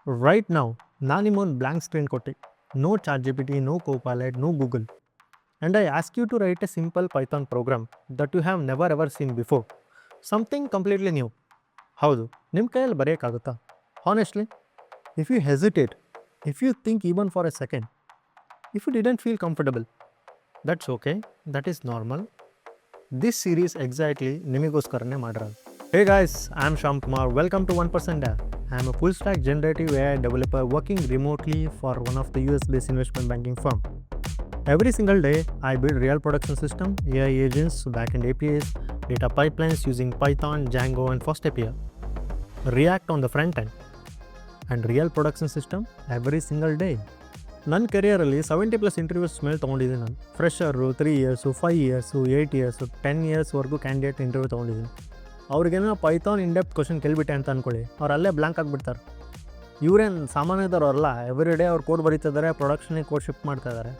Right now, Nanimon blank screen kotti. No ChatGPT, no Copilot, no Google. And I ask you to write a simple Python program that you have never ever seen before. Something completely new. ಹೌದು, ನಿಮ್ಮ ಕೈಯಲ್ಲಿ ಬರೆಯೋಕ್ಕಾಗುತ್ತಾ? Honestly, if you hesitate, if you think even for a second, if you didn't feel comfortable, that's okay. That is normal. This series exactly ನಿಮಗೋಸ್ಕರನೇ ಮಾಡಿರೋದು. Hey guys, I am Shyam Kumar. Welcome to 1%Dev. I am a full stack generative AI developer working remotely for one of the US-based investment banking firm. Every single day, I build real production system, AI agents, backend APIs, data pipelines using Python, Django, and FastAPI. React on the front end, and real production system every single day. ನನ್ನ ಕೆರಿಯರಲ್ಲಿ 70+ interviews ಮೇಲೆ ತೊಗೊಂಡಿದ್ದೀನಿ. ನಾನು fresher 3 years 5 years 8 years 10 ಇಯರ್ಸ್ವರೆಗೂ candidate interview ತೊಗೊಂಡಿದ್ದೀನಿ. ಅವ್ರಿಗೇನೋ Python in depth question ಕೇಳಿಬಿಟ್ಟೆ ಅಂತ ಅಂದ್ಕೊಳ್ಳಿ, ಅವ್ರು ಅಲ್ಲೇ ಬ್ಲ್ಯಾಂಕ್ ಆಗಿಬಿಡ್ತಾರೆ. ಇವರೇನು ಸಾಮಾನ್ಯದವ್ರು ಅಲ್ಲ, ಎವ್ರಿ ಡೇ ಅವ್ರು ಕೋಡ್ ಬರೀತಿದ್ದಾರೆ, ಪ್ರೊಡಕ್ಷನಿಗೆ ಕೋಡ್ ಶಿಫ್ಟ್ ಮಾಡ್ತಾ ಇದ್ದಾರೆ.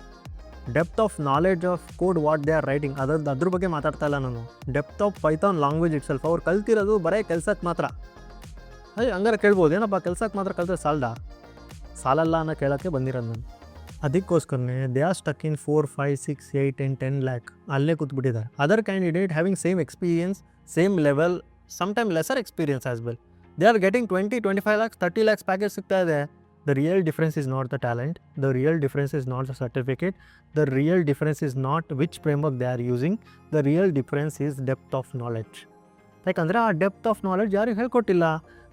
Depth of knowledge of code what they are writing ಅದ್ರ ಬಗ್ಗೆ ಮಾತಾಡ್ತಾ ಇಲ್ಲ ನಾನು. Depth of Python language itself. ಅವ್ರು ಕಲ್ತಿರೋದು ಬರೀ ಕೆಲ್ಸಕ್ಕೆ ಮಾತ್ರ. ಹಂಗಾರೆ ಕೇಳ್ಬೋದು, ಏನಪ್ಪ ಕೆಲ್ಸಕ್ಕೆ ಮಾತ್ರ ಕಲಿತ್ರೆ ಸಾಲಲ್ಲ ಅನ್ನೋ ಕೇಳೋಕ್ಕೆ ಬಂದಿರೋದು ನಾನು. ಅದಕ್ಕೋಸ್ಕರನೇ they are stuck in 4, 5, 6, 8 and 10 lakh ಅಲ್ಲೇ ಕೂತ್ಬಿಟ್ಟಿದ್ದಾರೆ. Other candidate having same experience, same level, sometime lesser experience as well, they are getting 20, 25 lakhs, 30 lakhs package ಸಿಗ್ತಾ ಇದೆ. The real difference is not the talent, the real difference is not the certificate, the real difference is not which framework they are using, the real difference is depth of knowledge. ಯಾಕಂದರೆ ಆ depth of knowledge ಯಾರಿಗೂ ಹೇಳ್ಕೊಟ್ಟಿಲ್ಲ.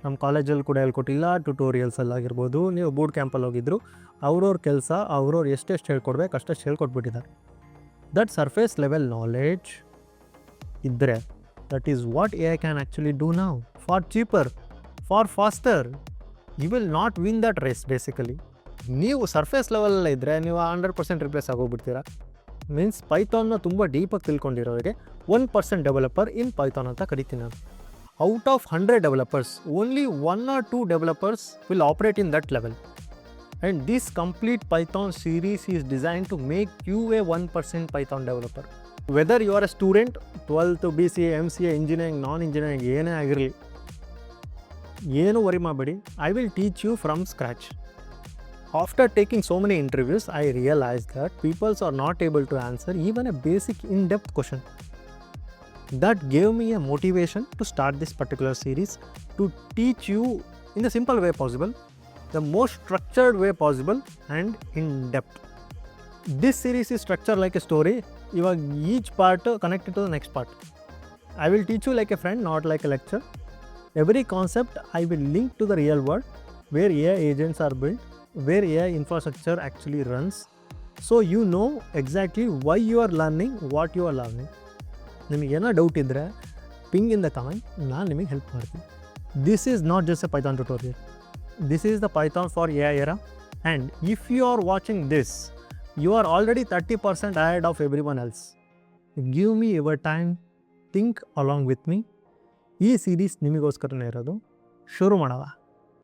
ನಮ್ಮ ಕಾಲೇಜಲ್ಲಿ ಕೂಡ ಹೇಳ್ಕೊಟ್ಟಿಲ್ಲ, ಟ್ಯುಟೋರಿಯಲ್ಸಲ್ಲಿ ಆಗಿರ್ಬೋದು, ನೀವು boot ಕ್ಯಾಂಪಲ್ಲಿ ಹೋಗಿದ್ರು, ಅವ್ರವ್ರ ಕೆಲಸ ಅವ್ರವ್ರು ಎಷ್ಟೆಷ್ಟು ಹೇಳ್ಕೊಡ್ಬೇಕು ಅಷ್ಟೆಷ್ಟು ಹೇಳ್ಕೊಟ್ಬಿಟ್ಟಿದ್ದಾರೆ. ದಟ್ ಸರ್ಫೇಸ್ ಲೆವೆಲ್ ನಾಲೆಡ್ಜ್ ಇದ್ದರೆ that is what A I can actually do now for cheaper, for faster. You will not win that race. Basically ನೀವು ಸರ್ಫೇಸ್ ಲೆವೆಲಲ್ಲೇ ಇದ್ದರೆ ನೀವು 100% ರಿಪ್ಲೇಸ್ ಆಗೋಗ್ಬಿಡ್ತೀರಾ. ಮೀನ್ಸ್ ಪೈಥಾನ್ನ ತುಂಬ ಡೀಪಾಗಿ ತಿಳ್ಕೊಂಡಿರೋರಿಗೆ 1% ಡೆವಲಪರ್ ಇನ್ ಪೈಥಾನ್ ಅಂತ ಕರಿತೀನಿ ನಾನು. Out of 100 developers, only 1 or 2 developers will operate in that level. And this complete Python series is designed to make you a 1% Python developer. Whether you are a student, 12th, BCA, MCA, engineering, non-engineering, ಏನೇ ಆಗಿರಲಿ, ಏನು worry ಮಾಡಬೇಡಿ. I will teach you from scratch. After taking so many interviews, I realized that people are not able to answer even a basic in-depth question. That gave me a motivation to start this particular series to teach you in the simple way possible, the most structured way possible and in depth. This series is structured like a story. Iವಾಗ each part connected to the next part. I will teach you like a friend, not like a lecture. Every concept I will link to the real world where AI agents are built, where AI infrastructure actually runs, so you know exactly why you are learning what you are learning. ನಿಮಗೆ ಏನೋ doubt ಇದ್ದರೆ ping in the comment, ನಾನು ನಿಮಗೆ help ಮಾಡ್ತೀನಿ. This is not just A Python tutorial. This is the Python for AI era, and if you are watching this, you are already 30% ahead of everyone else. Give me your time, think along with me. ಈ series ನಿಮಗೋಸ್ಕರನೇ ಇರೋದು. ಶುರು ಮಾಡೋಣ.